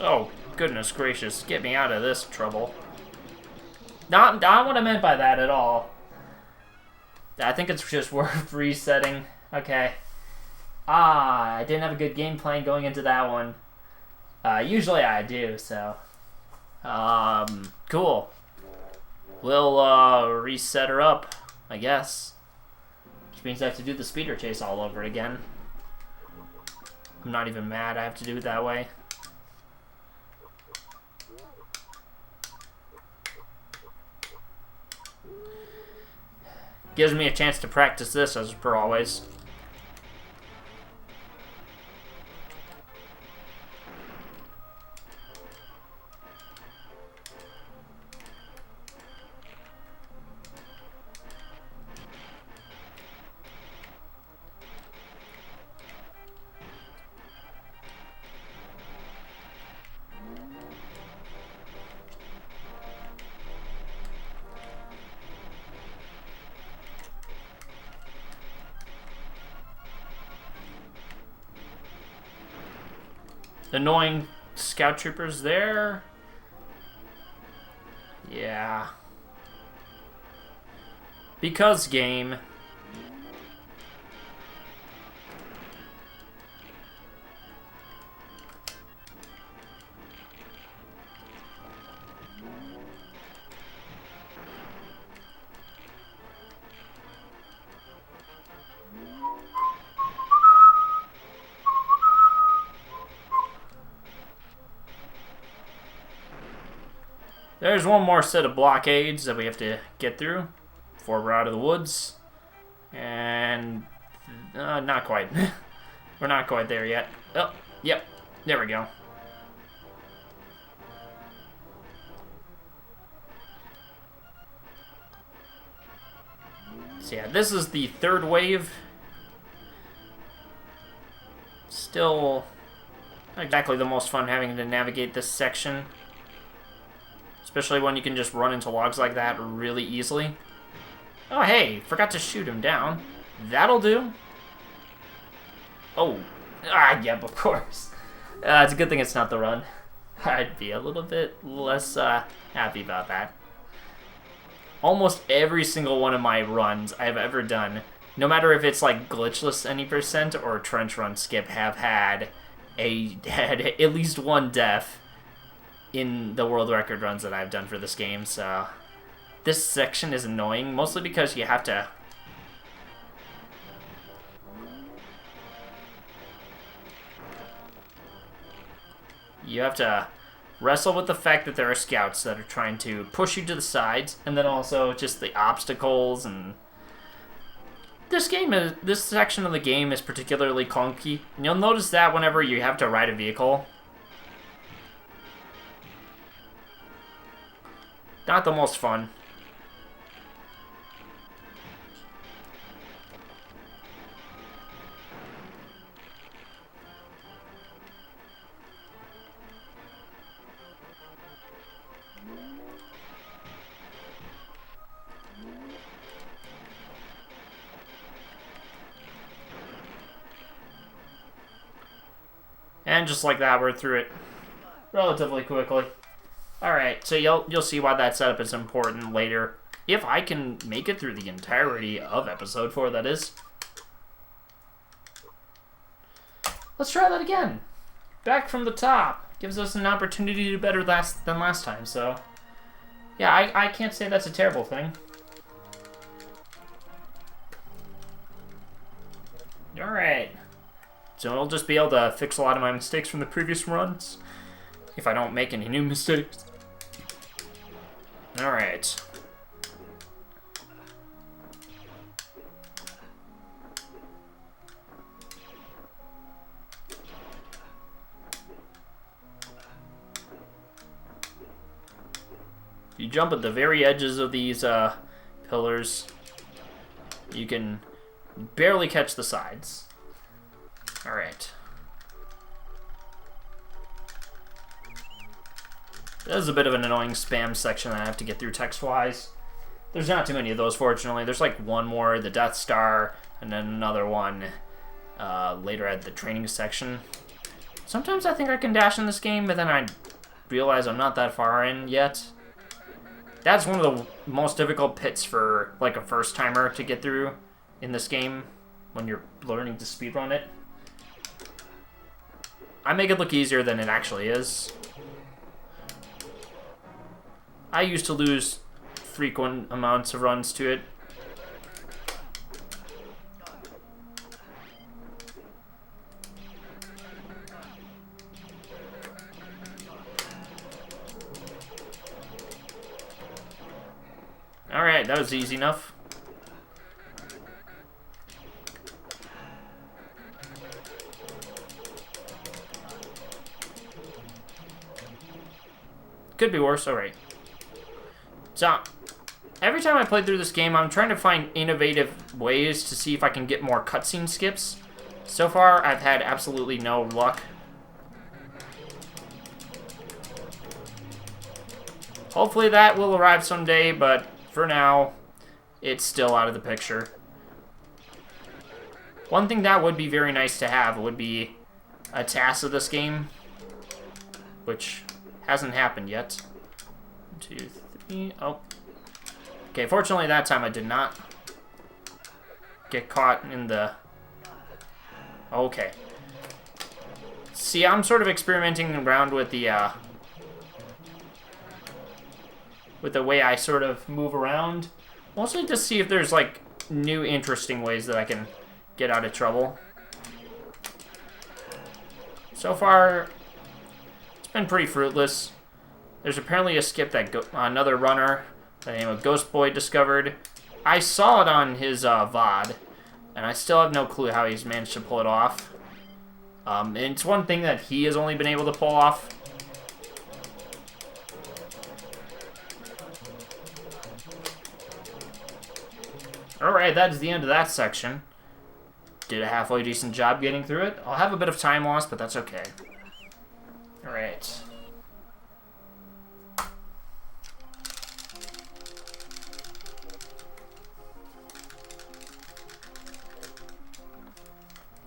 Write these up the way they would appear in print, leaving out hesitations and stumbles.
Oh, goodness gracious. Get me out of this trouble. Not what I meant by that at all. I think it's just worth resetting. Okay. I didn't have a good game plan going into that one. Usually I do, so. Cool. We'll, reset her up, I guess. Which means I have to do the speeder chase all over again. I'm not even mad I have to do it that way. Gives me a chance to practice this, as per always. Annoying scout troopers there. Yeah. Because game. There's one more set of blockades that we have to get through before we're out of the woods. And not quite. We're not quite there yet. Oh, yep. There we go. So yeah, this is the third wave. Still not exactly the most fun having to navigate this section. Especially when you can just run into logs like that really easily. Oh, hey, forgot to shoot him down. That'll do. Oh, yep, of course. It's a good thing it's not the run. I'd be a little bit less happy about that. Almost every single one of my runs I've ever done, no matter if it's like glitchless any percent or trench run skip, have had at least one death in the world record runs that I've done for this game. So this section is annoying, mostly because you have to wrestle with the fact that there are scouts that are trying to push you to the sides, and then also just the obstacles. And this section of the game is particularly clunky, and you'll notice that whenever you have to ride a vehicle. Not the most fun. And just like that, we're through it relatively quickly. Alright, so you'll see why that setup is important later. If I can make it through the entirety of episode 4, that is. Let's try that again. Back from the top. Gives us an opportunity to do better than last time, so. Yeah, I can't say that's a terrible thing. Alright. So I'll just be able to fix a lot of my mistakes from the previous runs, if I don't make any new mistakes. Alright. You jump at the very edges of these pillars, you can barely catch the sides. Alright. This is a bit of an annoying spam section that I have to get through text-wise. There's not too many of those, fortunately. There's like one more, the Death Star, and then another one later at the training section. Sometimes I think I can dash in this game, but then I realize I'm not that far in yet. That's one of the most difficult pits for like a first timer to get through in this game when you're learning to speedrun it. I make it look easier than it actually is. I used to lose frequent amounts of runs to it. Alright, that was easy enough. Could be worse, alright. So, every time I play through this game, I'm trying to find innovative ways to see if I can get more cutscene skips. So far, I've had absolutely no luck. Hopefully that will arrive someday, but for now, it's still out of the picture. One thing that would be very nice to have would be a task of this game, which hasn't happened yet. 1, 2, 3, oh. Okay, fortunately that time I did not get caught in the... Okay. See, I'm sort of experimenting around with the way I sort of move around. Mostly to see if there's, like, new interesting ways that I can get out of trouble. So far, it's been pretty fruitless. There's apparently a skip that another runner by the name of Ghost Boy discovered. I saw it on his VOD, and I still have no clue how he's managed to pull it off. And it's one thing that he has only been able to pull off. Alright, that's the end of that section. Did a halfway decent job getting through it. I'll have a bit of time loss, but that's okay. Alright.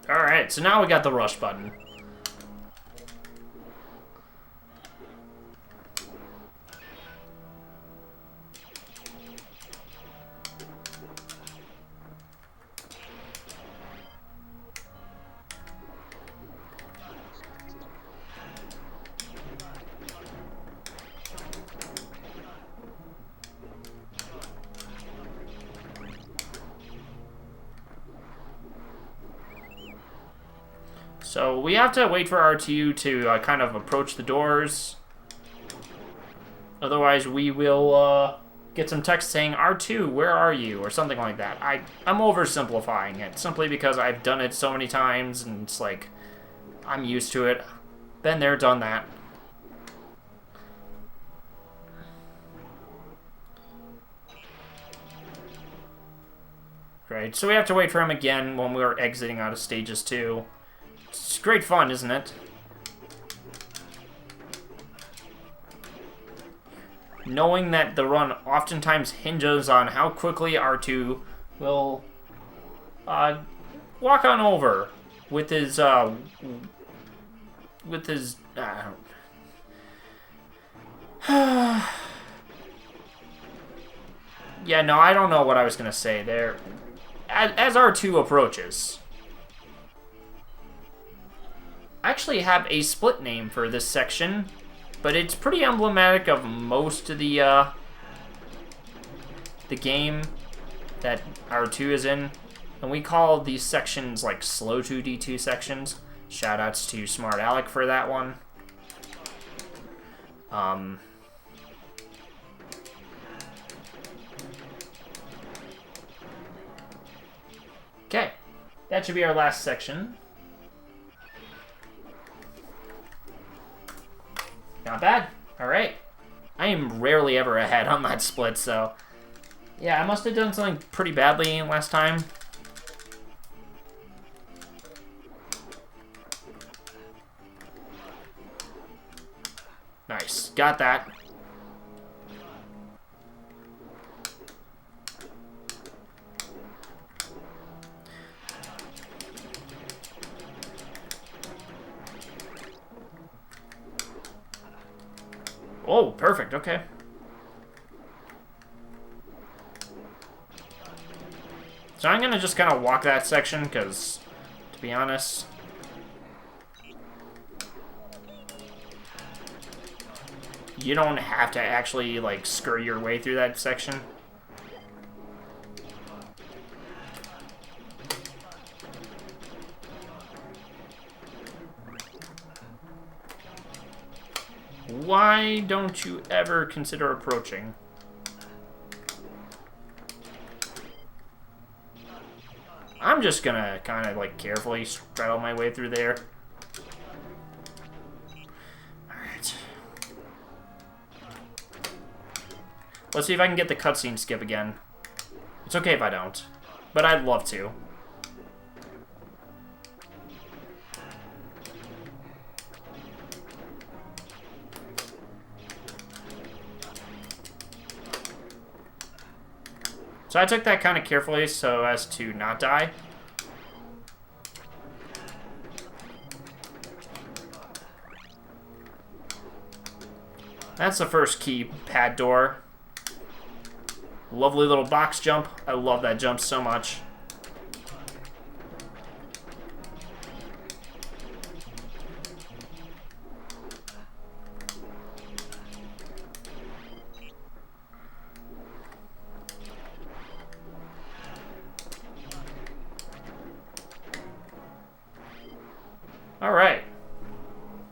Alright, so now we got the rush button. So we have to wait for R2 to kind of approach the doors. Otherwise, we will get some text saying, R2, where are you? Or something like that. I'm oversimplifying it, simply because I've done it so many times, and it's like, I'm used to it. Been there, done that. Right, so we have to wait for him again when we're exiting out of stages 2. It's great fun, isn't it? Knowing that the run oftentimes hinges on how quickly R2 will walk on over with his yeah, no, I don't know what I was gonna say there. As R2 approaches. I actually have a split name for this section, but it's pretty emblematic of most of the game that R2 is in. And we call these sections like slow 2D2 sections. Shoutouts to Smart Alec for that one. Okay, that should be our last section. Not bad. Alright. I am rarely ever ahead on that split, so... Yeah, I must have done something pretty badly last time. Nice. Got that. Oh, perfect, okay. So I'm gonna just kind of walk that section, because, to be honest... you don't have to actually, like, scurry your way through that section. Why don't you ever consider approaching? I'm just gonna kind of, like, carefully straddle my way through there. Alright. Let's see if I can get the cutscene skip again. It's okay if I don't, but I'd love to. So I took that kind of carefully so as to not die. That's the first keypad door. Lovely little box jump. I love that jump so much. Alright.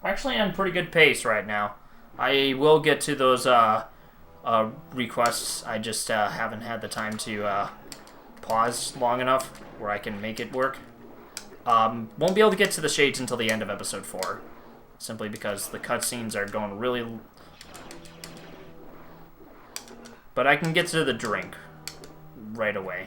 We're actually on pretty good pace right now. I will get to those requests. I just haven't had the time to pause long enough where I can make it work. Won't be able to get to the shades until the end of episode 4. Simply because the cutscenes are going really... But I can get to the drink right away.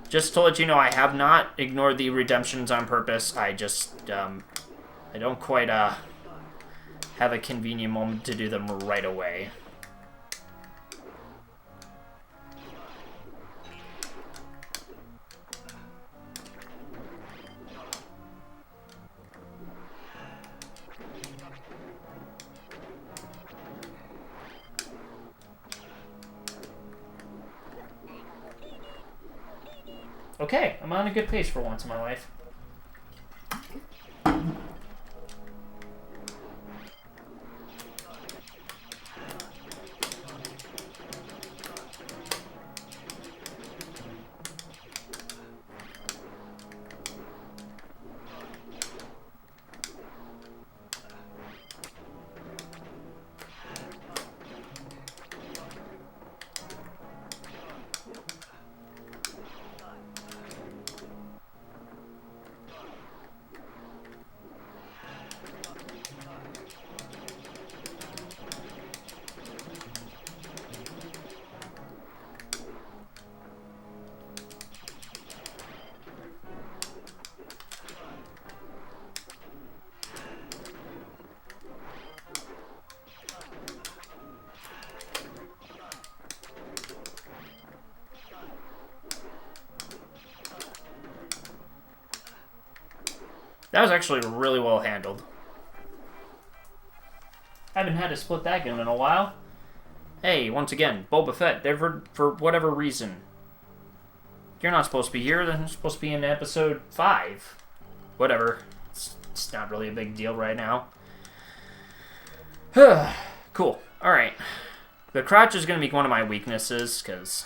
Just to let you know, I have not ignored the redemptions on purpose. I just, I don't quite, have a convenient moment to do them right away. Okay, I'm on a good pace for once in my life. That was actually really well handled. Haven't had to split that gun in a while. Hey, once again, Boba Fett, there for whatever reason. You're not supposed to be here, then you're supposed to be in episode 5. Whatever. It's not really a big deal right now. Cool. Alright. The crouch is going to be one of my weaknesses, because...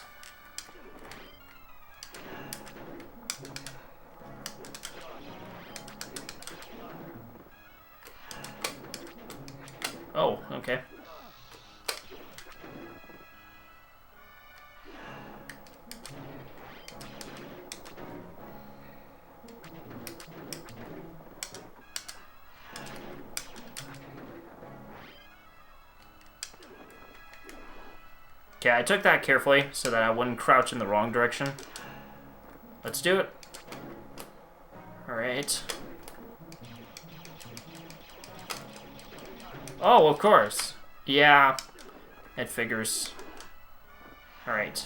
Oh, okay. Okay, I took that carefully so that I wouldn't crouch in the wrong direction. Let's do it. Alright. Oh, of course. Yeah, it figures. Alright.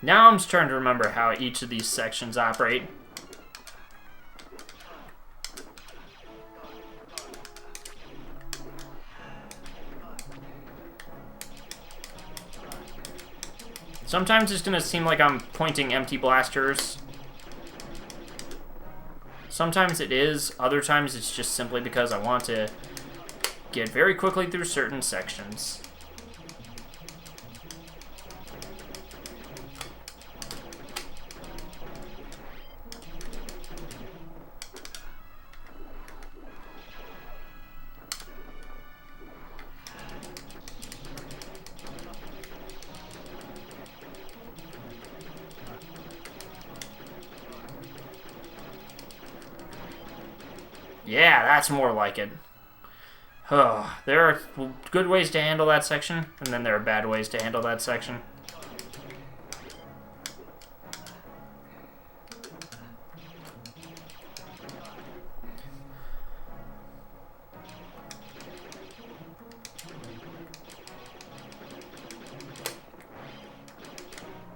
Now I'm just trying to remember how each of these sections operate. Sometimes it's going to seem like I'm pointing empty blasters. Sometimes it is. Other times it's just simply because I want to get very quickly through certain sections. Yeah, that's more like it. Oh, there are good ways to handle that section, and then there are bad ways to handle that section.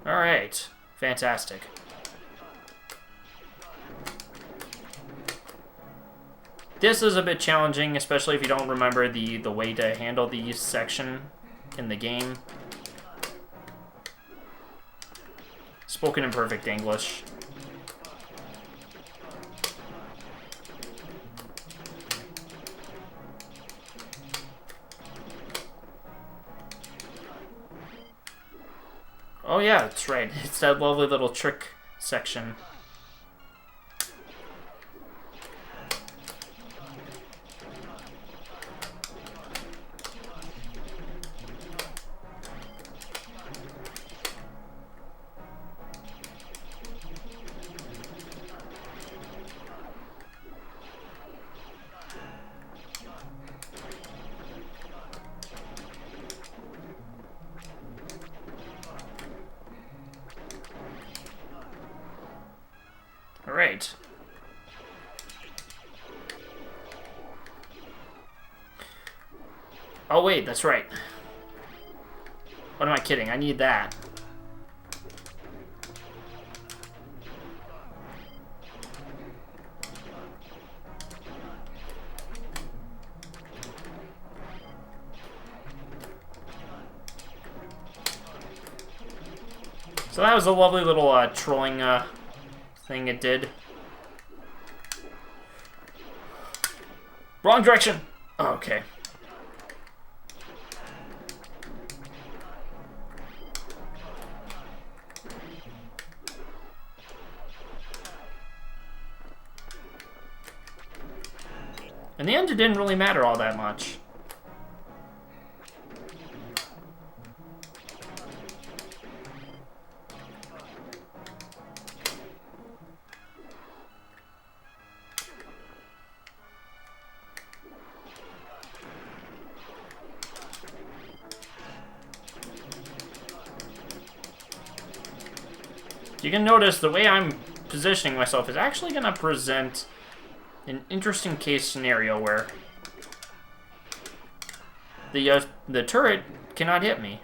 Alright, fantastic. This is a bit challenging, especially if you don't remember the way to handle the section in the game. Spoken in perfect English. Oh yeah, that's right. It's that lovely little trick section. Alright. Oh wait, that's right. What am I kidding? I need that. So that was a lovely little trolling thing it did. Wrong direction! Oh, okay. In the end, it didn't really matter all that much. You can notice the way I'm positioning myself is actually going to present an interesting case scenario where the turret cannot hit me.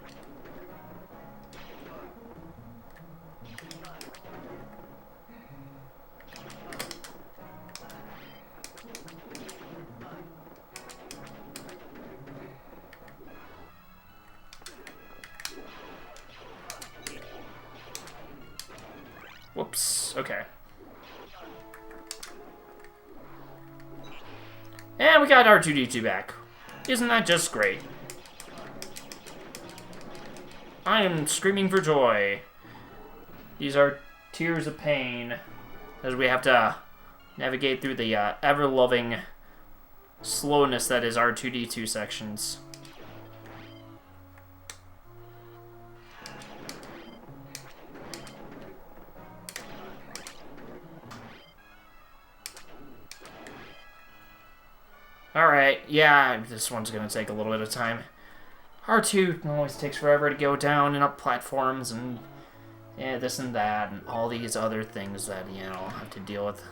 Whoops, okay. And we got R2-D2 back. Isn't that just great? I am screaming for joy. These are tears of pain as we have to navigate through the ever-loving slowness that is R2-D2 sections. Alright, yeah, this one's gonna take a little bit of time. R2 always takes forever to go down and up platforms and yeah, this and that and all these other things that, you know, I have to deal with.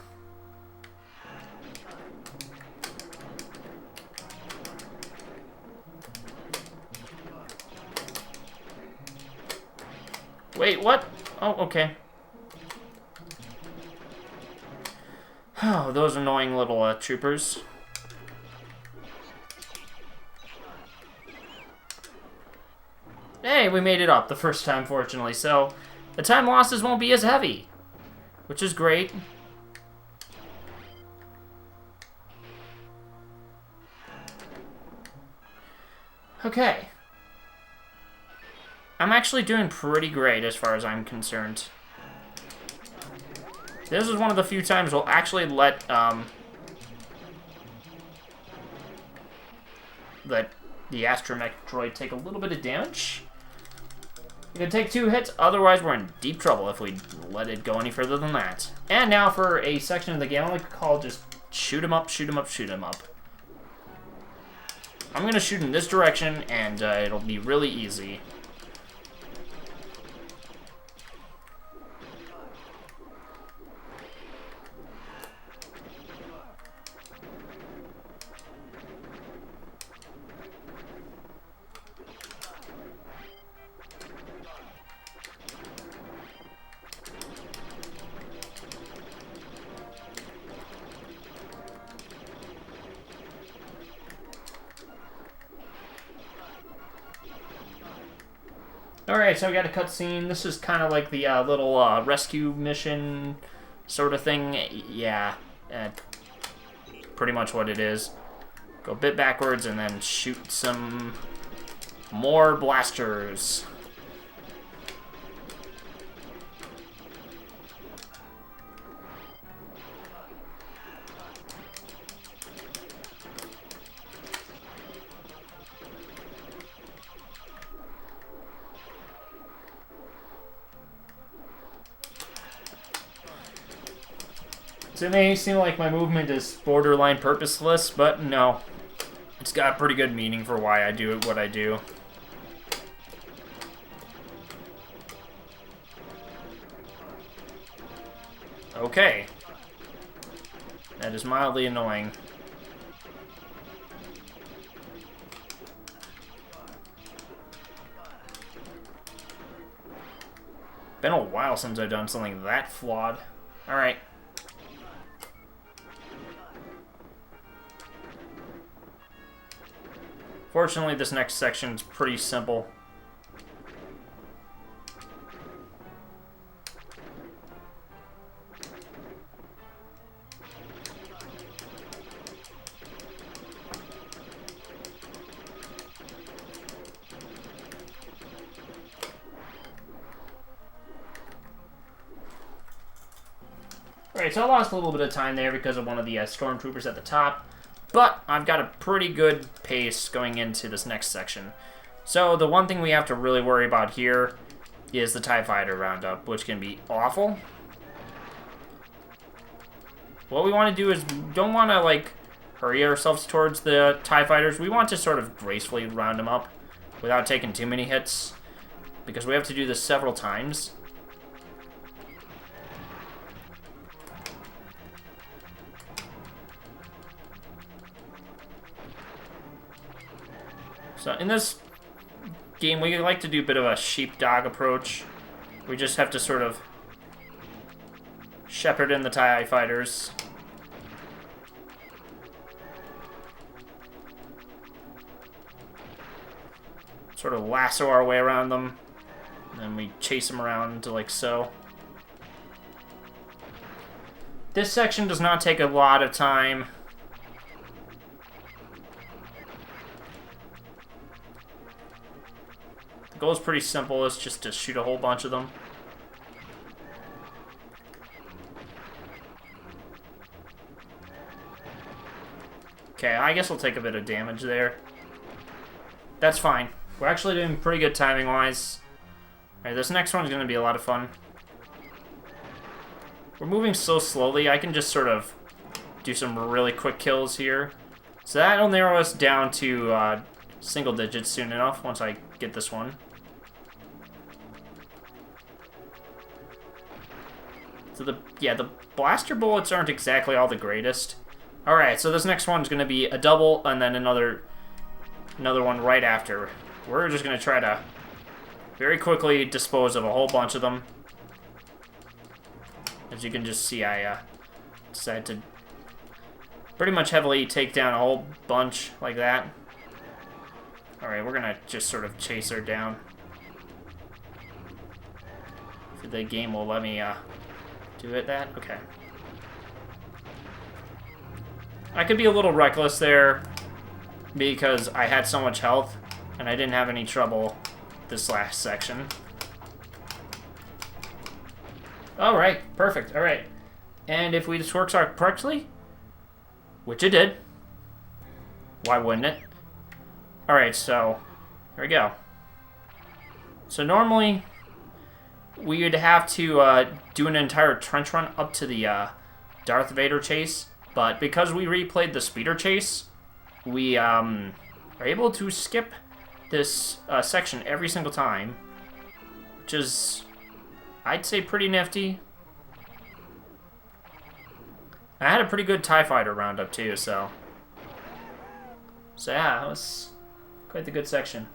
Wait, what? Oh, okay. Oh, those annoying little troopers. Hey, we made it up the first time, fortunately, so the time losses won't be as heavy, which is great. Okay. I'm actually doing pretty great as far as I'm concerned. This is one of the few times we'll actually let the astromech droid take a little bit of damage. You can take 2 hits, otherwise we're in deep trouble if we let it go any further than that. And now for a section of the game I like to call just shoot 'em up, shoot 'em up, shoot 'em up. I'm gonna shoot in this direction and it'll be really easy. Alright, so we got a cutscene. This is kind of like the little rescue mission sort of thing. Yeah, pretty much what it is. Go a bit backwards and then shoot some more blasters. So it may seem like my movement is borderline purposeless, but no. It's got pretty good meaning for why I do what I do. Okay. That is mildly annoying. Been a while since I've done something that flawed. Alright. Fortunately, this next section is pretty simple. Alright, so I lost a little bit of time there because of one of the stormtroopers at the top. But I've got a pretty good pace going into this next section. So the one thing we have to really worry about here is the TIE Fighter Roundup, which can be awful. What we want to do is, we don't want to, like, hurry ourselves towards the TIE Fighters. We want to sort of gracefully round them up without taking too many hits, because we have to do this several times. So in this game, we like to do a bit of a sheepdog approach. We just have to sort of shepherd in the TIE fighters. Sort of lasso our way around them. And then we chase them around like so. This section does not take a lot of time. The goal is pretty simple. It's just to shoot a whole bunch of them. Okay, I guess we'll take a bit of damage there. That's fine. We're actually doing pretty good timing-wise. Alright, this next one's going to be a lot of fun. We're moving so slowly, I can just sort of do some really quick kills here. So that'll narrow us down to single digits soon enough once I get this one. So the blaster bullets aren't exactly all the greatest. Alright, so this next one's going to be a double and then another one right after. We're just going to try to very quickly dispose of a whole bunch of them. As you can just see, I decided to pretty much heavily take down a whole bunch like that. Alright, we're going to just sort of chase her down. If the game will let me do it that? Okay. I could be a little reckless there because I had so much health and I didn't have any trouble this last section. Alright, perfect. Alright. And if this works out correctly, which it did, why wouldn't it? Alright, so here we go. So normally we would have to do an entire trench run up to the Darth Vader chase, but because we replayed the speeder chase, we are able to skip this section every single time, which is, I'd say, pretty nifty. I had a pretty good TIE Fighter Roundup too, so yeah, that was quite the good section.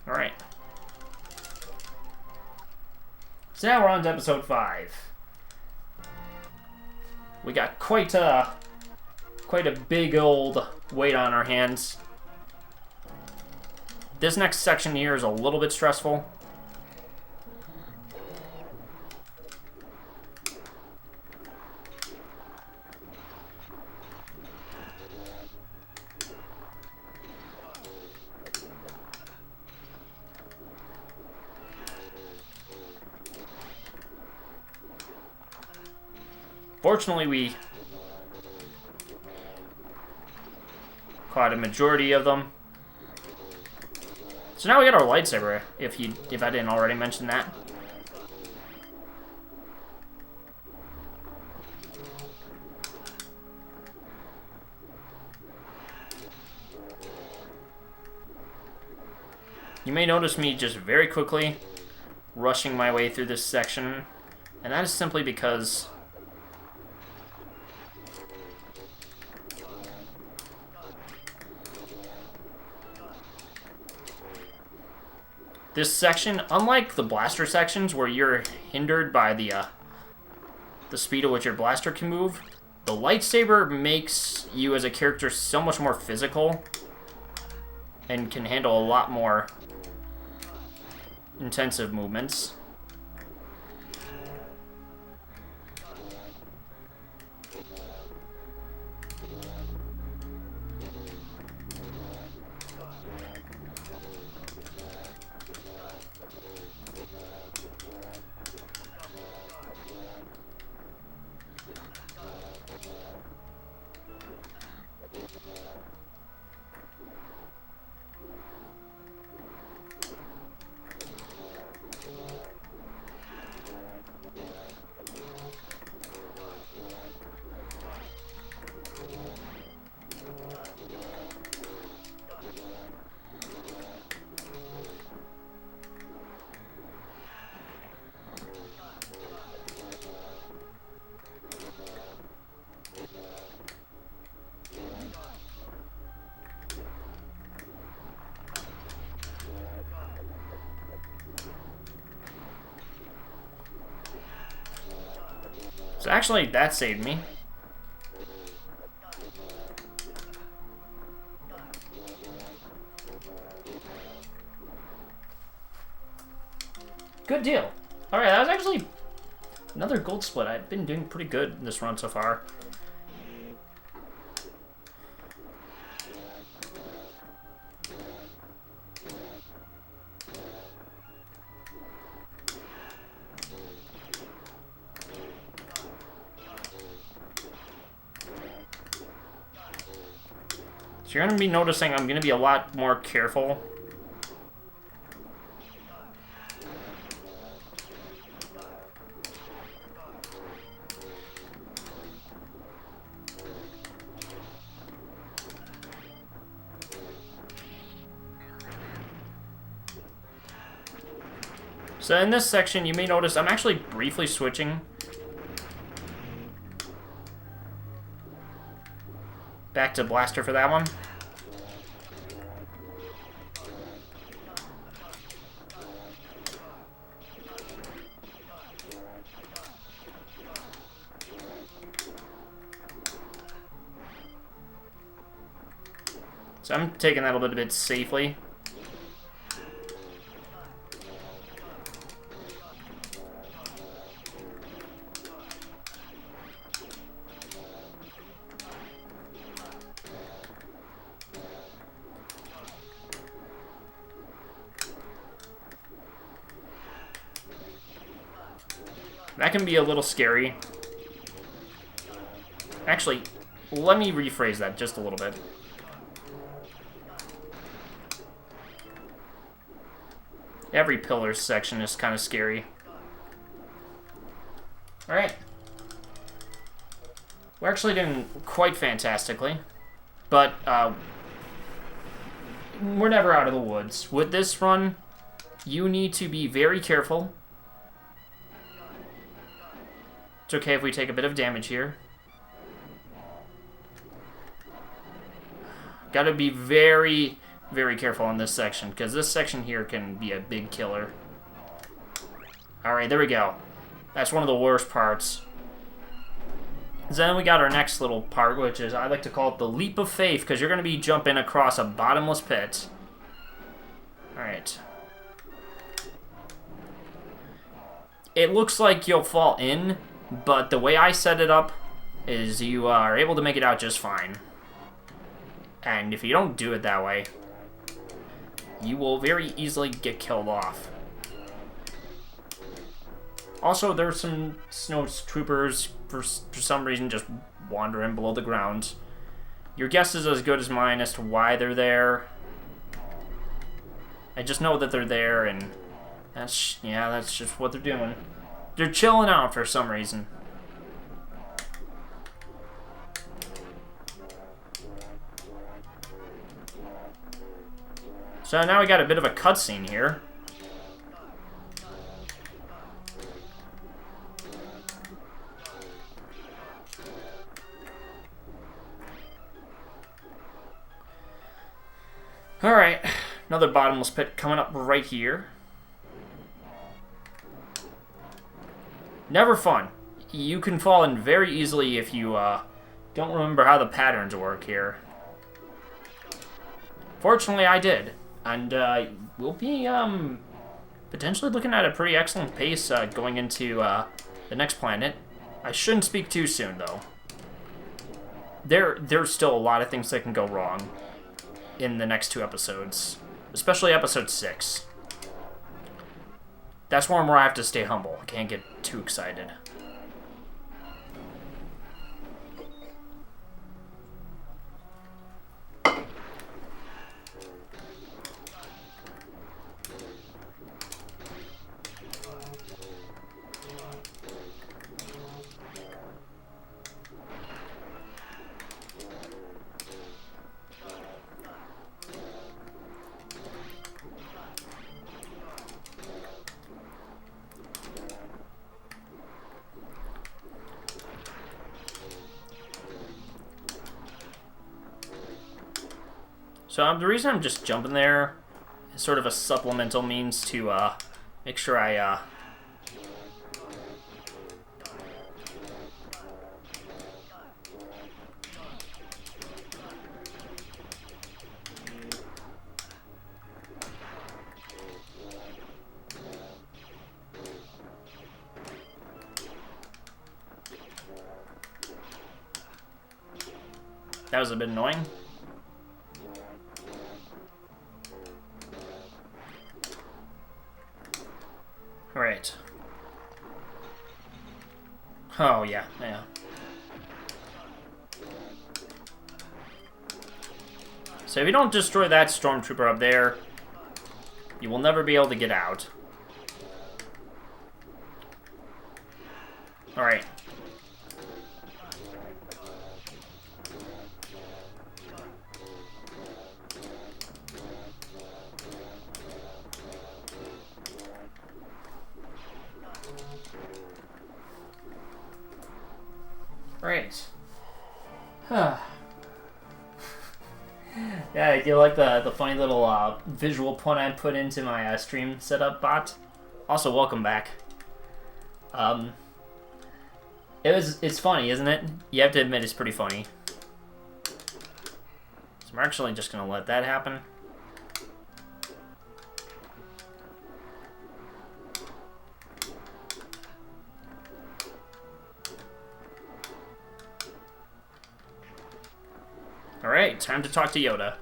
Alright. So now we're on to episode 5. We got quite a big old weight on our hands. This next section here is a little bit stressful. Fortunately, we caught a majority of them. So now we got our lightsaber, if I didn't already mention that. You may notice me just very quickly rushing my way through this section, and that is simply because this section, unlike the blaster sections where you're hindered by the speed at which your blaster can move, the lightsaber makes you as a character so much more physical and can handle a lot more intensive movements. So actually, that saved me. Good deal. Alright, that was actually another gold split. I've been doing pretty good in this run so far. So you're going to be noticing I'm going to be a lot more careful. So in this section, you may notice I'm actually briefly switching back to Blaster for that one. So I'm taking that a little bit safely. That can be a little scary. Actually, let me rephrase that just a little bit. Every pillars section is kind of scary. Alright. We're actually doing quite fantastically. But, we're never out of the woods. With this run, you need to be very careful. It's okay if we take a bit of damage here. Gotta be very, very careful in this section, because this section here can be a big killer. Alright, there we go. That's one of the worst parts. Then we got our next little part, which is, I like to call it the leap of faith, because you're going to be jumping across a bottomless pit. Alright. It looks like you'll fall in, but the way I set it up is you are able to make it out just fine. And if you don't do it that way, you will very easily get killed off. Also, there's some snowtroopers, for some reason, just wandering below the ground. Your guess is as good as mine as to why they're there. I just know that they're there, and that's just what they're doing. They're chilling out for some reason. So now we got a bit of a cutscene here. Alright, another bottomless pit coming up right here. Never fun. You can fall in very easily if you don't remember how the patterns work here. Fortunately, I did. And we'll be potentially looking at a pretty excellent pace going into the next planet. I shouldn't speak too soon, though. There's still a lot of things that can go wrong in the next two episodes, especially episode 6. That's one where I have to stay humble. I can't get too excited. So the reason I'm just jumping there is sort of a supplemental means to make sure I that was a bit annoying. Alright. Oh, yeah. So if you don't destroy that stormtrooper up there, you will never be able to get out. Alright. Right. Huh. Yeah, you like the funny little visual point I put into my stream setup bot? Also, welcome back. It's funny, isn't it? You have to admit it's pretty funny. So I'm actually just gonna let that happen. Alright, time to talk to Yoda.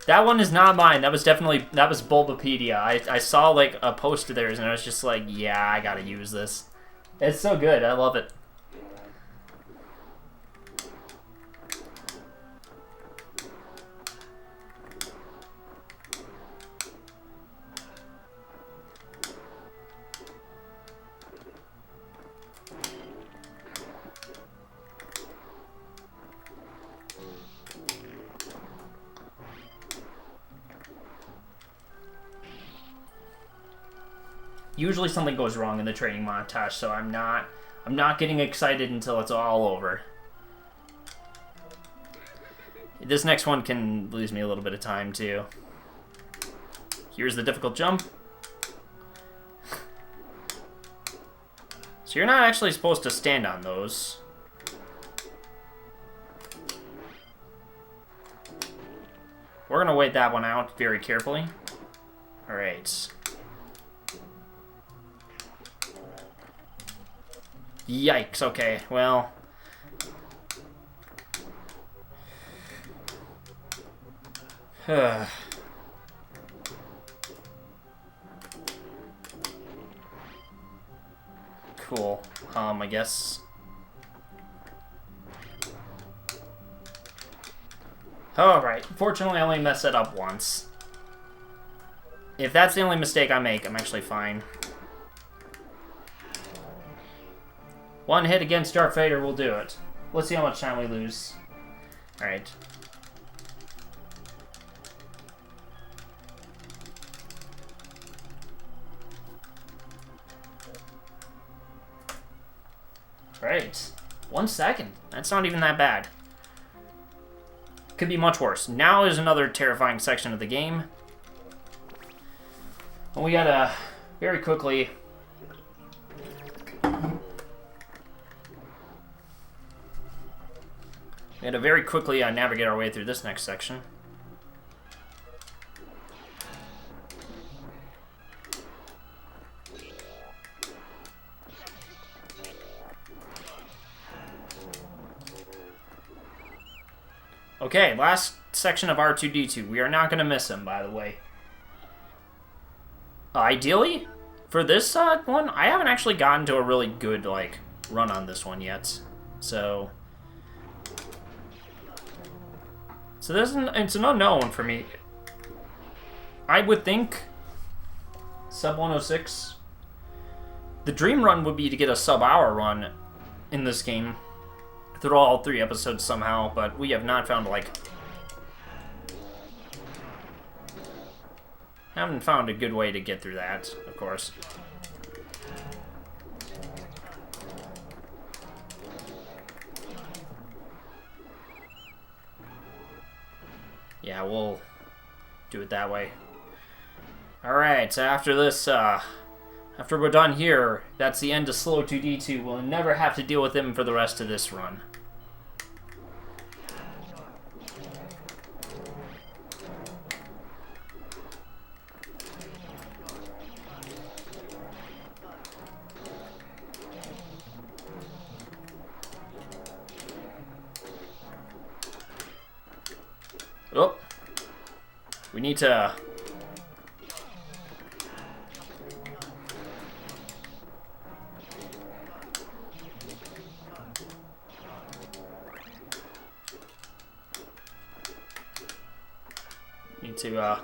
That one is not mine. That was Bulbapedia. I saw like a post of theirs and I was just like, yeah, I gotta use this. It's so good. I love it. Usually something goes wrong in the training montage, so I'm not getting excited until it's all over. This next one can lose me a little bit of time too. Here's the difficult jump. So you're not actually supposed to stand on those. We're gonna wait that one out very carefully. Alright. Yikes, okay, well. Cool. I guess. Alright, fortunately I only messed it up once. If that's the only mistake I make, I'm actually fine. One hit against Darth Vader will do it. Let's see how much time we lose. Alright. Alright. 1 second. That's not even that bad. Could be much worse. Now is another terrifying section of the game. And we gotta very quickly... We had to very quickly navigate our way through this next section. Okay, last section of R2-D2. We are not going to miss him, by the way. Ideally, for this one, I haven't actually gotten to a really good like run on this one yet. So this is it's an unknown for me. I would think sub 106. The dream run would be to get a sub-hour run in this game through all 3 episodes somehow, but we have not found haven't found a good way to get through that, of course. Yeah, we'll do it that way. Alright, so after this, after we're done here, that's the end of Slow 2D2. We'll never have to deal with him for the rest of this run. Oh, we need to... Need to,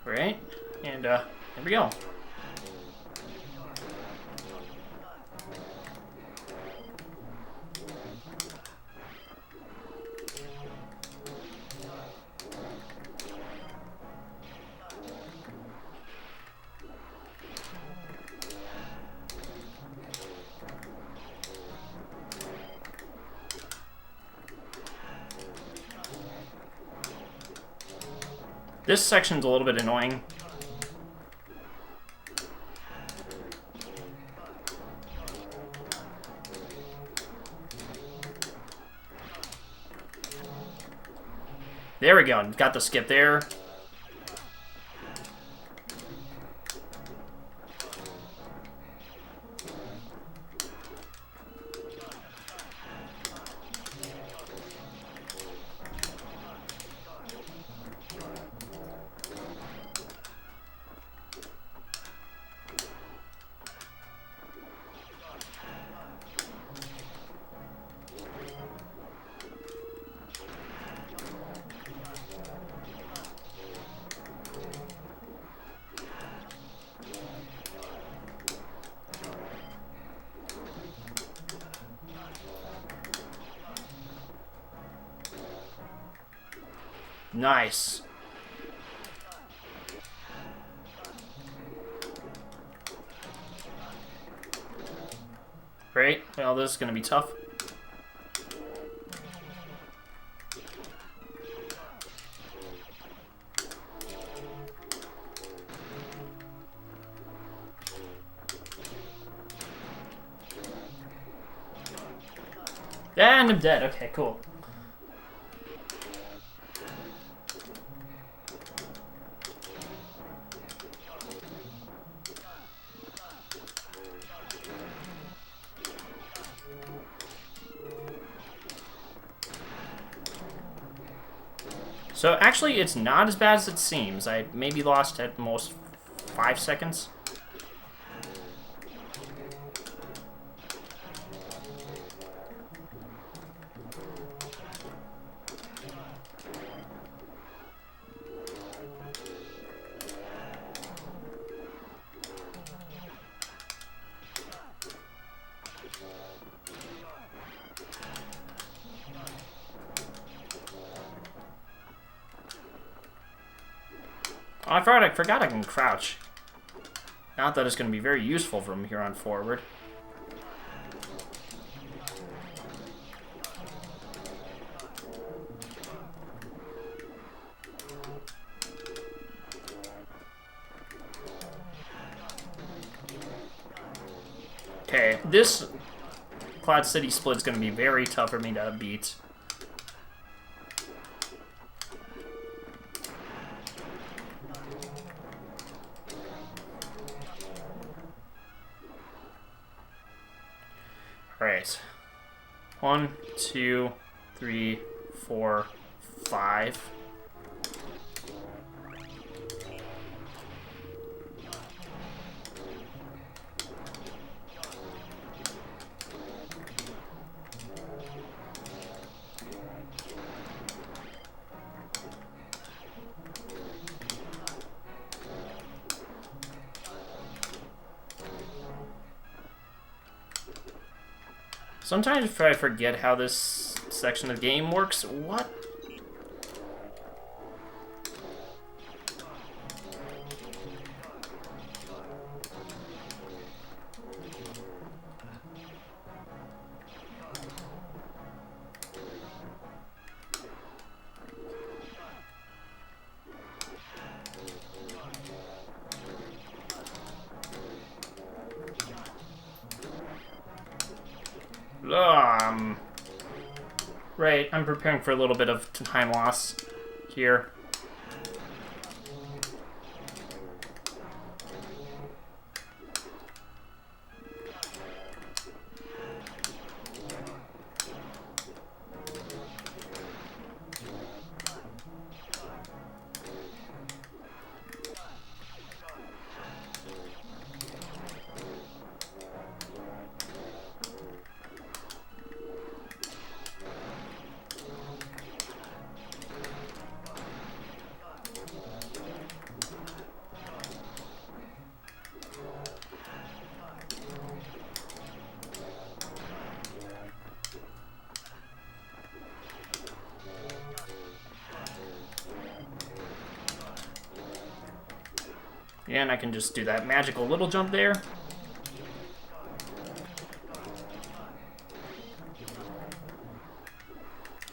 Right, and there we go. This section's a little bit annoying. There we go. Got the skip there. Nice. Great. Well, this is going to be tough. And I'm dead. Okay, cool. So actually, it's not as bad as it seems. I maybe lost at most 5 seconds. Oh, I forgot I can crouch. Not that it's going to be very useful from here on forward. Okay, this Cloud City split is going to be very tough for me to beat. Alright. 1, 2, 3, 4, 5. Sometimes I forget how this section of the game works. What? Right, I'm preparing for a little bit of time loss here. And I can just do that magical little jump there.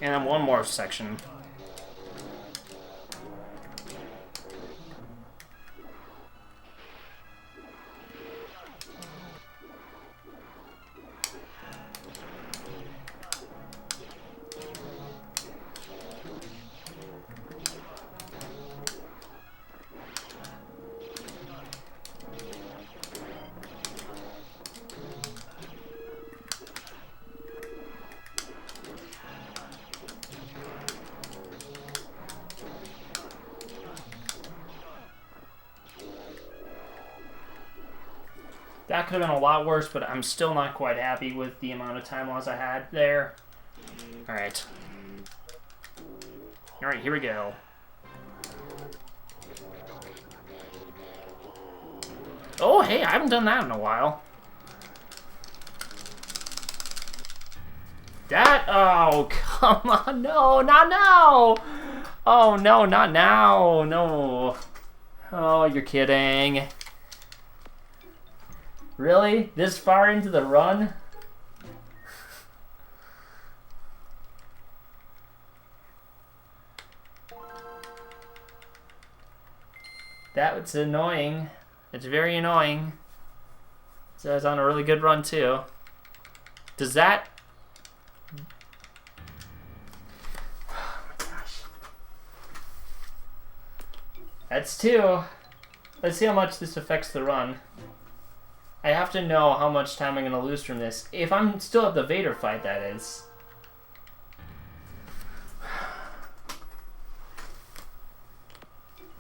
And then one more section. That could have been a lot worse, but I'm still not quite happy with the amount of time loss I had there. Alright. Alright, here we go. Oh, hey, I haven't done that in a while. Oh, come on, no, not now! Oh, no, not now, no. Oh, you're kidding. Really? This far into the run? That's annoying. It's very annoying. So I was on a really good run too. Does that... Oh my gosh. That's 2. Let's see how much this affects the run. I have to know how much time I'm going to lose from this. If I'm still at the Vader fight, that is.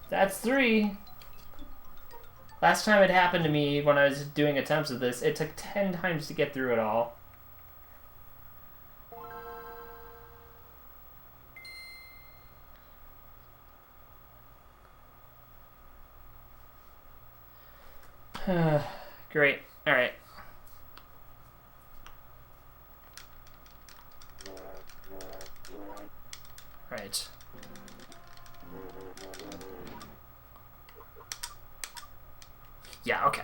That's 3. Last time it happened to me when I was doing attempts of this, it took 10 times to get through it all. Great. All right. Right. Yeah, okay.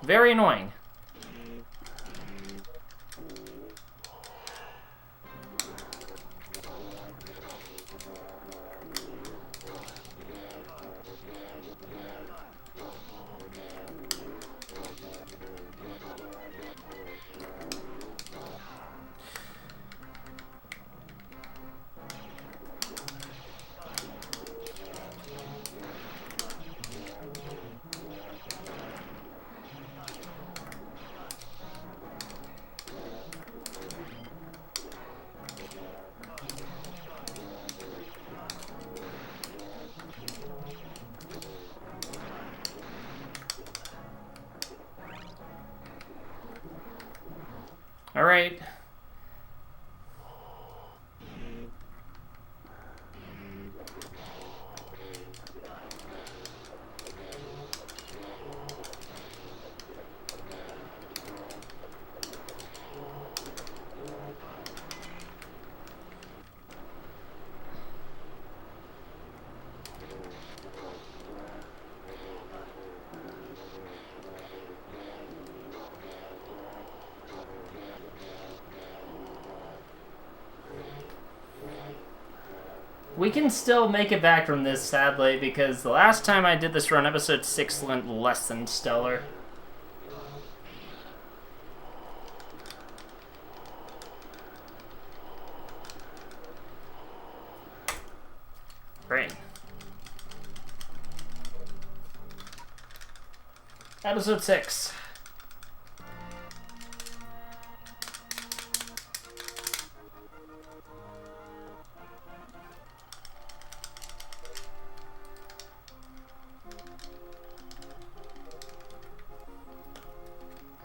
Very annoying. All right. We can still make it back from this, sadly, because the last time I did this run, episode 6 went less than stellar. Great. Episode 6.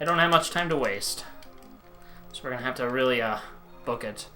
I don't have much time to waste, so we're gonna have to really book it.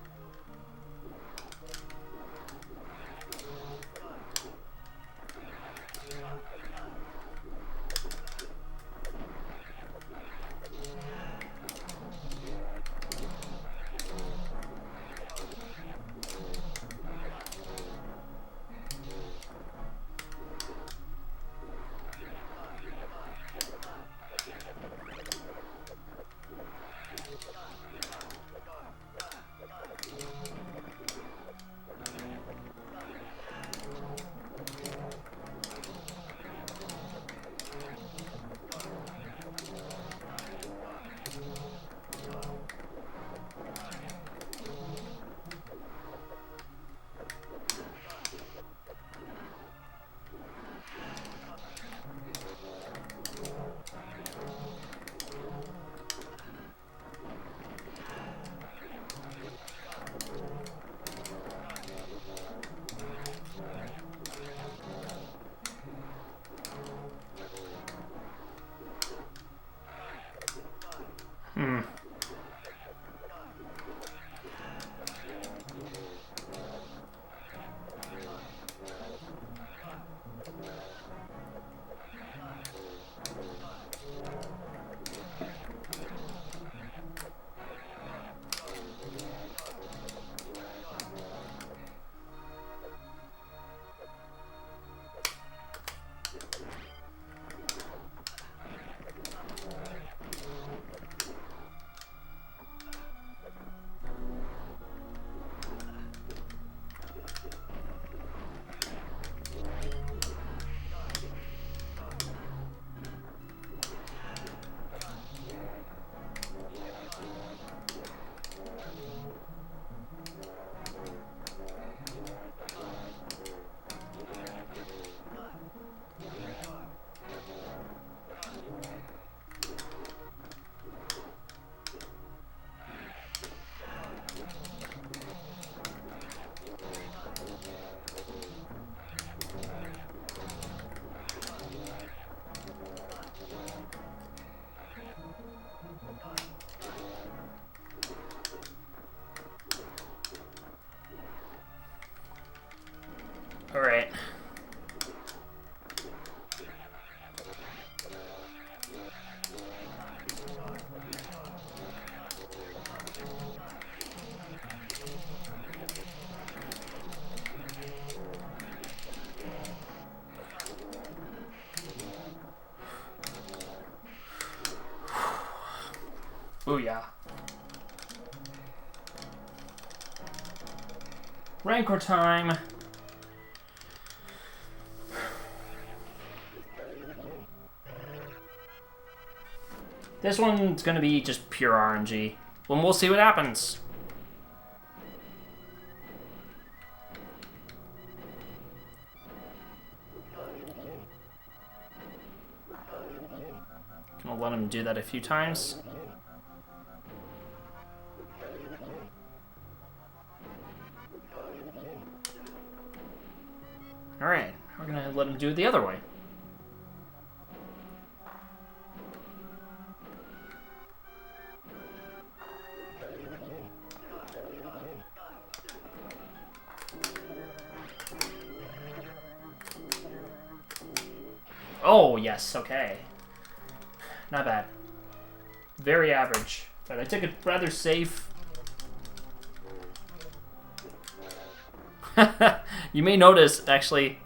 Booyah. Rancor time. This one's gonna be just pure RNG. Well, we'll see what happens. Gonna let him do that a few times. Alright, we're gonna let him do it the other way. Oh, yes, okay. Not bad. Very average. But I took it rather safe. You may notice, actually,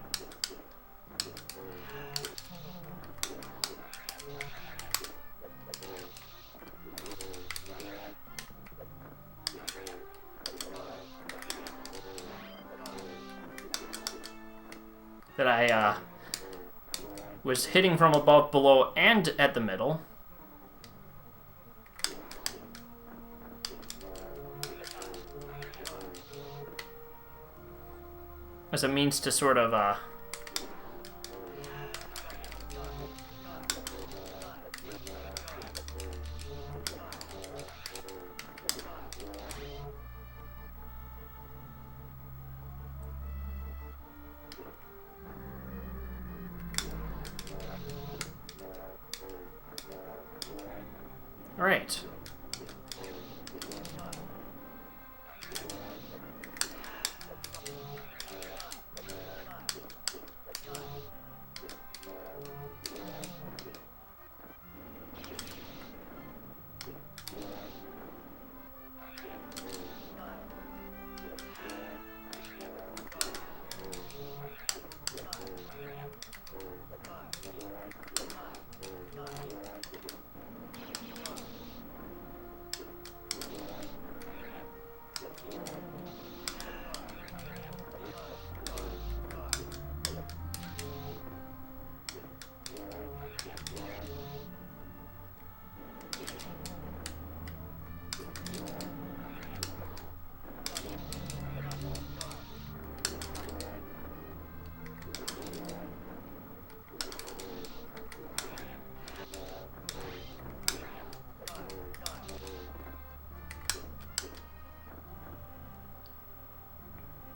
that I was hitting from above, below, and at the middle. As a means to sort of, all right.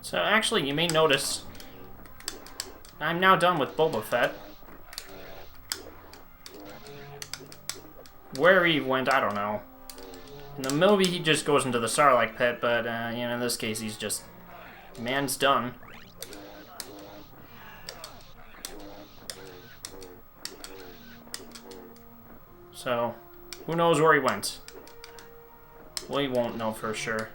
So actually, you may notice I'm now done with Boba Fett. Where he went, I don't know. In the movie, he just goes into the Sarlacc pit, but you know, in this case, he's just man's done. So, who knows where he went? We won't know for sure.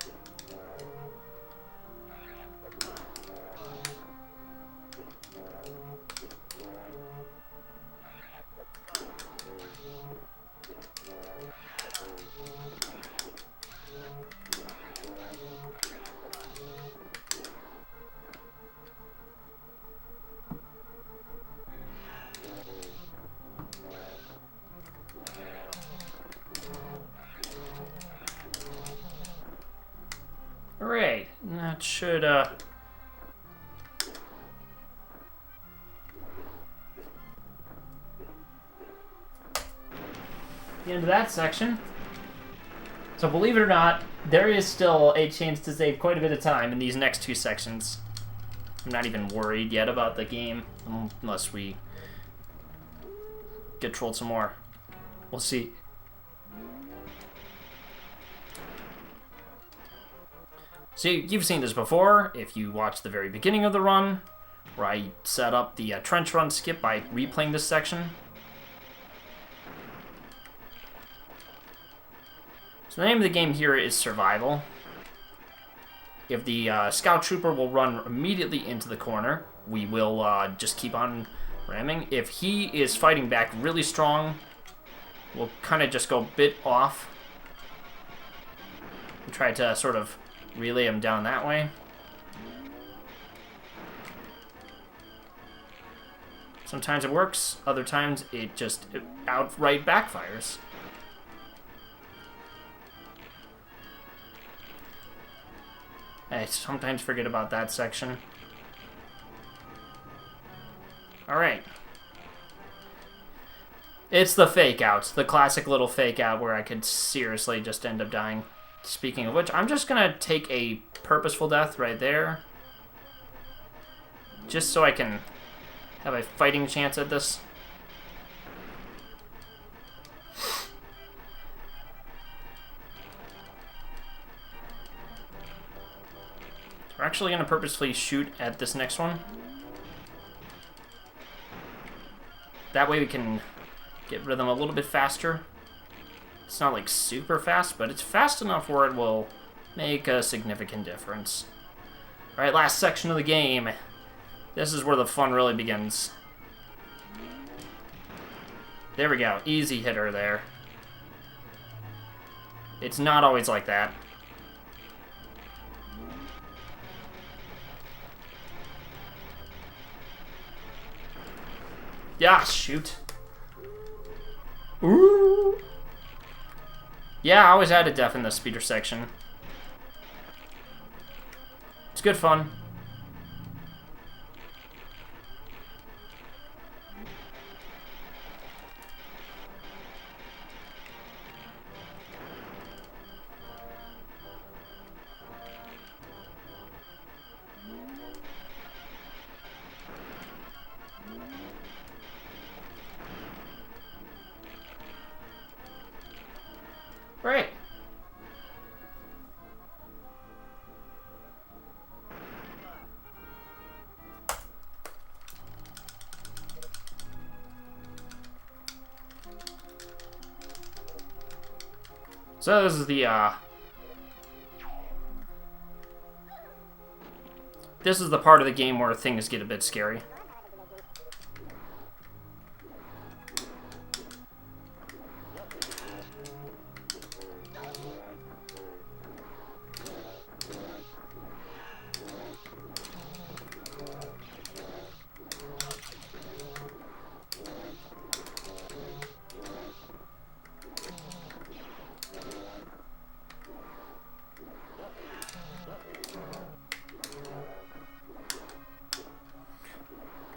Alright, that should, the end of that section. So believe it or not, there is still a chance to save quite a bit of time in these next two sections. I'm not even worried yet about the game, unless we get trolled some more. We'll see. So you've seen this before if you watched the very beginning of the run, where I set up the trench run skip by replaying this section. So the name of the game here is Survival. If the Scout Trooper will run immediately into the corner, we will just keep on ramming. If he is fighting back really strong, we'll kind of just go a bit off and try to sort of relay him down that way. Sometimes it works, other times it just outright backfires. I sometimes forget about that section. Alright. It's the fake outs, the classic little fake out where I could seriously just end up dying. Speaking of which, I'm just gonna take a purposeful death right there. Just so I can have a fighting chance at this. We're actually gonna purposefully shoot at this next one. That way we can get rid of them a little bit faster. It's not like super fast, but it's fast enough where it will make a significant difference. Alright, last section of the game. This is where the fun really begins. There we go. Easy hitter there. It's not always like that. Yeah, shoot. Ooh. Yeah, I always had a def in the speeder section. It's good fun. Right. So this is the part of the game where things get a bit scary.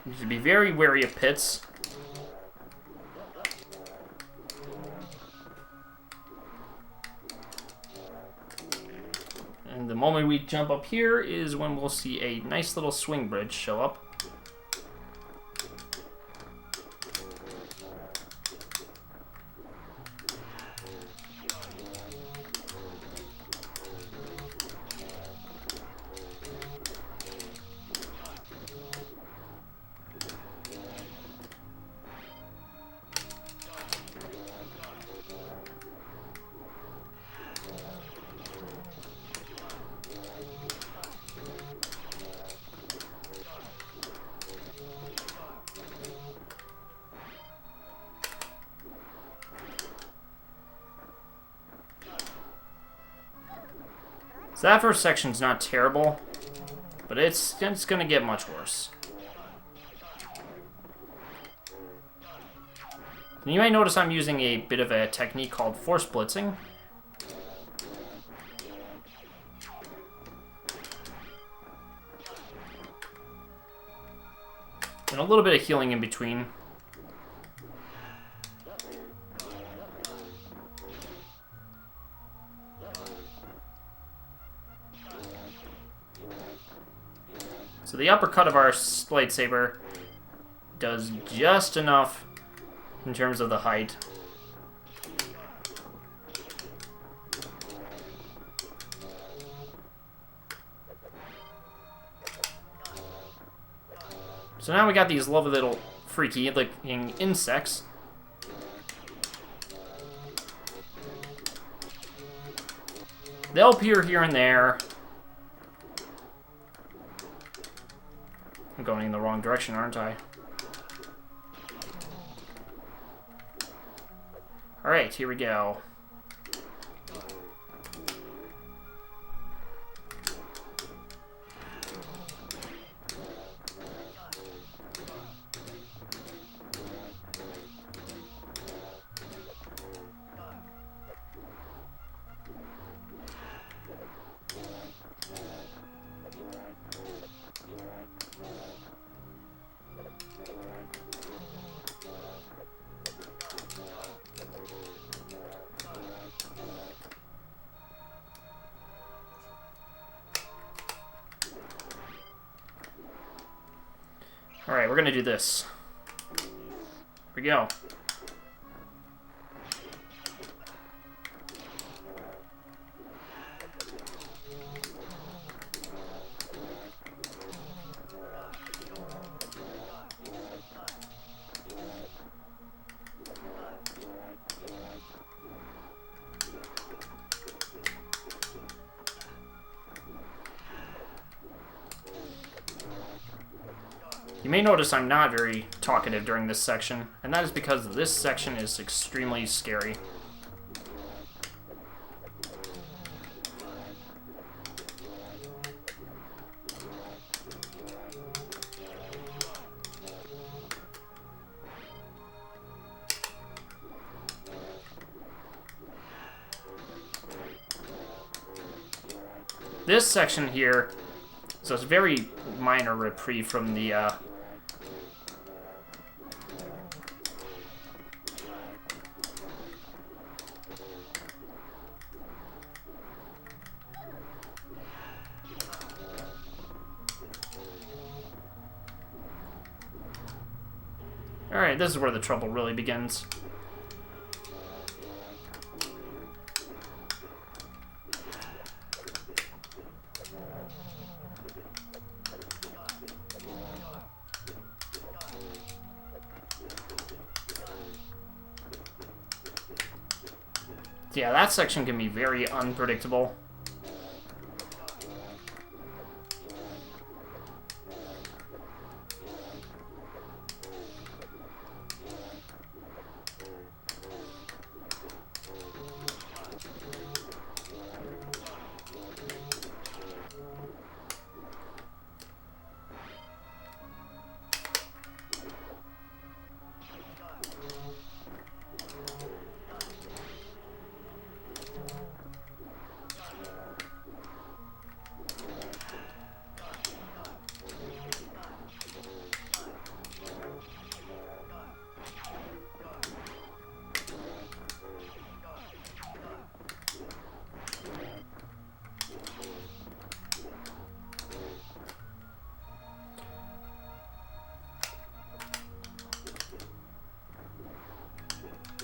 You should be very wary of pits. And the moment we jump up here is when we'll see a nice little swing bridge show up. So that first section's not terrible, but it's gonna get much worse. And you might notice I'm using a bit of a technique called force blitzing. And a little bit of healing in between. So the uppercut of our lightsaber does just enough in terms of the height. So now we got these lovely little freaky looking insects. They'll appear here and there. I'm going in the wrong direction, aren't I? Alright, here we go. Alright, we're gonna do this. Here we go. You may notice I'm not very talkative during this section, and that is because this section is extremely scary. This section here, so it's a very minor reprieve from the Alright, this is where the trouble really begins. Yeah, that section can be very unpredictable.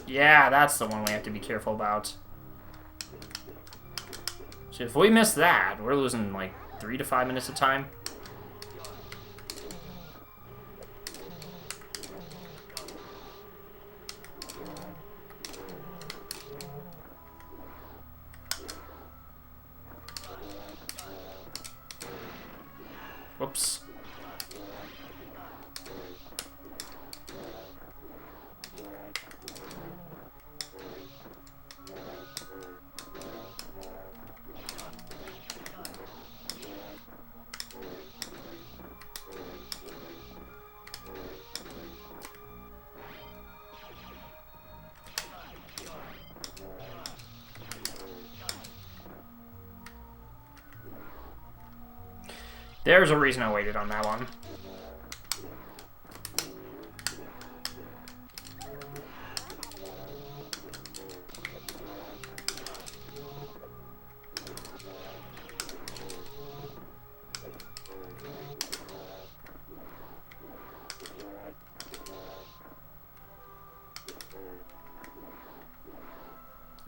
Yeah, that's the one we have to be careful about. So if we miss that, we're losing like 3 to 5 minutes of time. Whoops. There's a reason I waited on that one.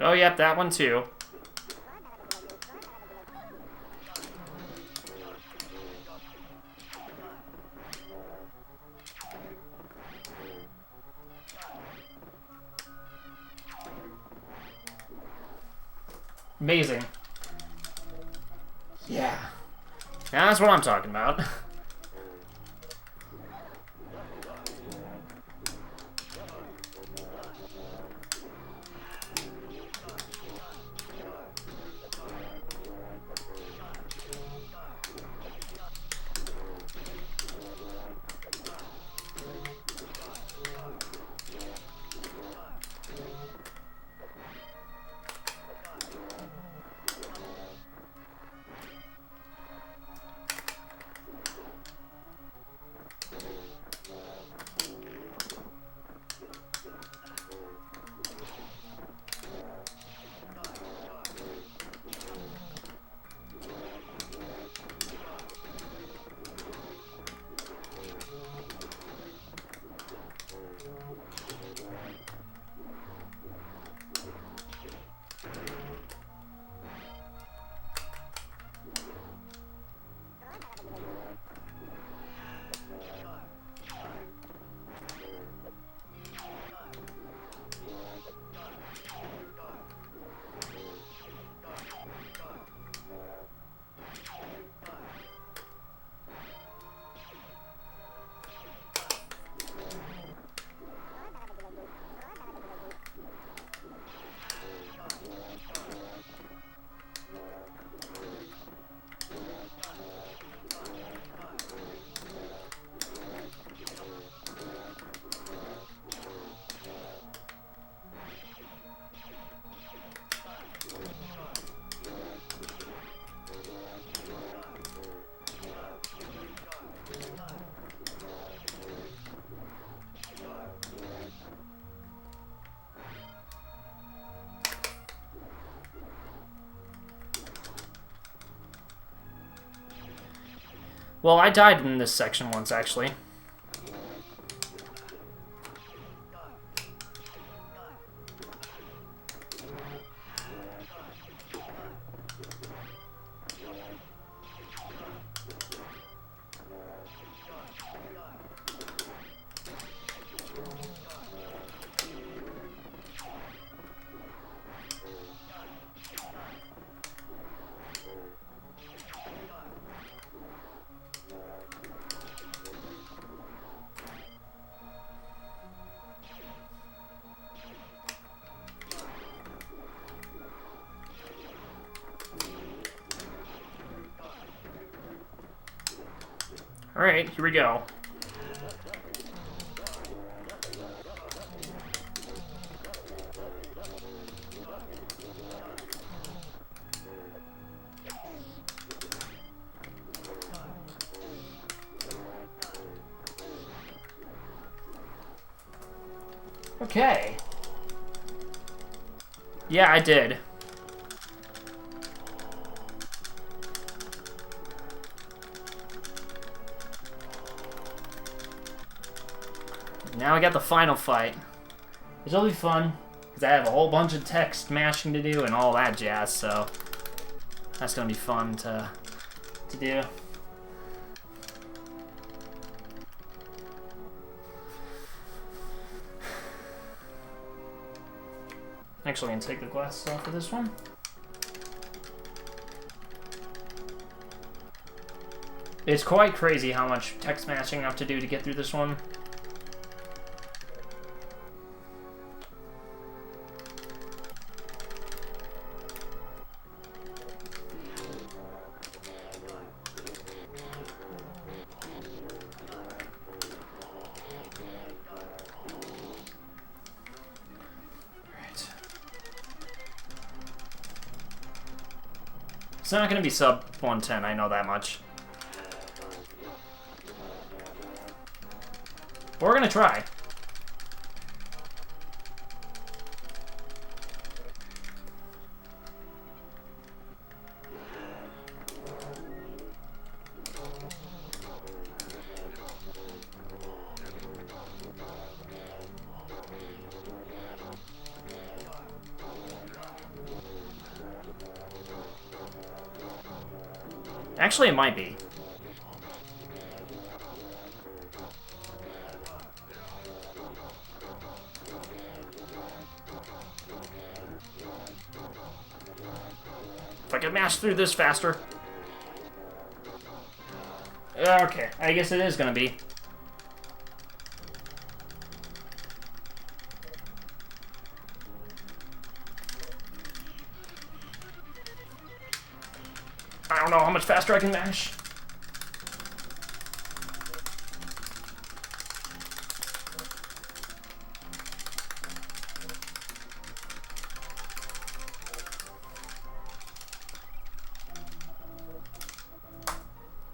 Oh, yep, that one too. Amazing. Yeah. Now that's what I'm talking about. Well, I died in this section once, actually. Alright, here we go. Okay. Yeah, I did. Now we got the final fight. Which will be fun, because I have a whole bunch of text mashing to do and all that jazz, so that's gonna be fun to do. Actually, I'm gonna take the glasses off for this one. It's quite crazy how much text mashing I have to do to get through this one. It's not going to be sub 110, I know that much. But we're going to try. Actually, it might be. If I could mash through this faster. Okay, I guess it is gonna be. I don't know how much faster I can mash.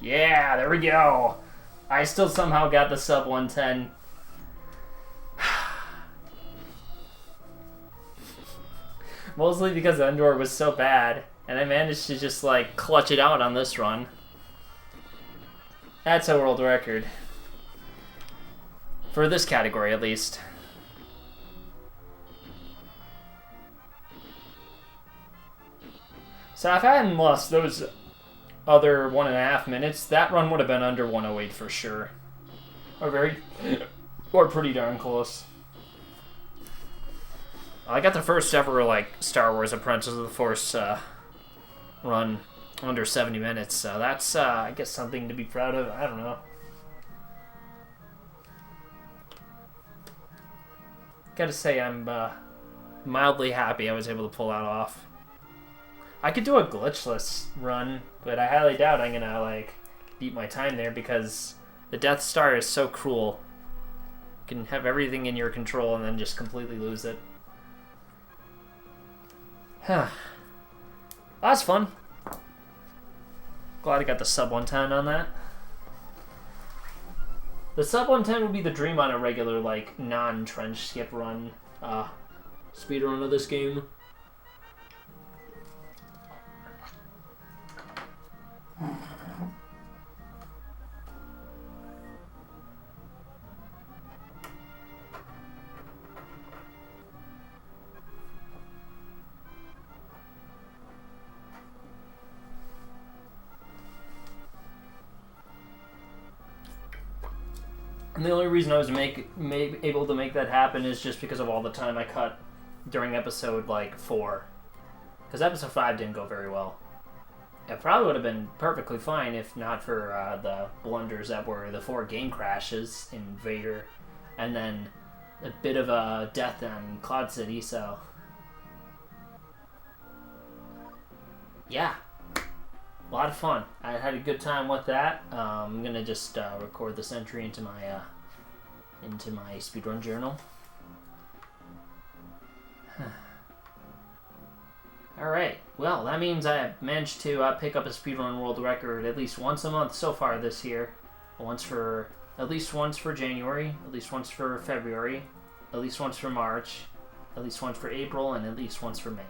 Yeah, there we go. I still somehow got the sub 110. Mostly because Endor was so bad. And I managed to just, like, clutch it out on this run. That's a world record. For this category, at least. So if I hadn't lost those other 1.5 minutes, that run would have been under 108 for sure. Or pretty darn close. I got the first ever, like, Star Wars Apprentice of the Force, run under 70 minutes, so that's, I guess, something to be proud of. I don't know. Gotta say, I'm mildly happy I was able to pull that off. I could do a glitchless run, but I highly doubt I'm gonna, like, beat my time there because the Death Star is so cruel. You can have everything in your control and then just completely lose it. Huh. That's fun. Glad I got the sub 110 on that. The sub 110 would be the dream on a regular, like, non-trench skip run, speedrun of this game. And the only reason I was able to make that happen is just because of all the time I cut during episode, like, 4. Because episode 5 didn't go very well. It probably would have been perfectly fine if not for the blunders that were the 4 game crashes in Vader, and then a bit of a death in Cloud City, so... yeah. A lot of fun. I had a good time with that. I'm gonna just record this entry into my speedrun journal. Alright, well, that means I managed to pick up a speedrun world record at least once a month so far this year. At least once for January, at least once for February, at least once for March, at least once for April, and at least once for May.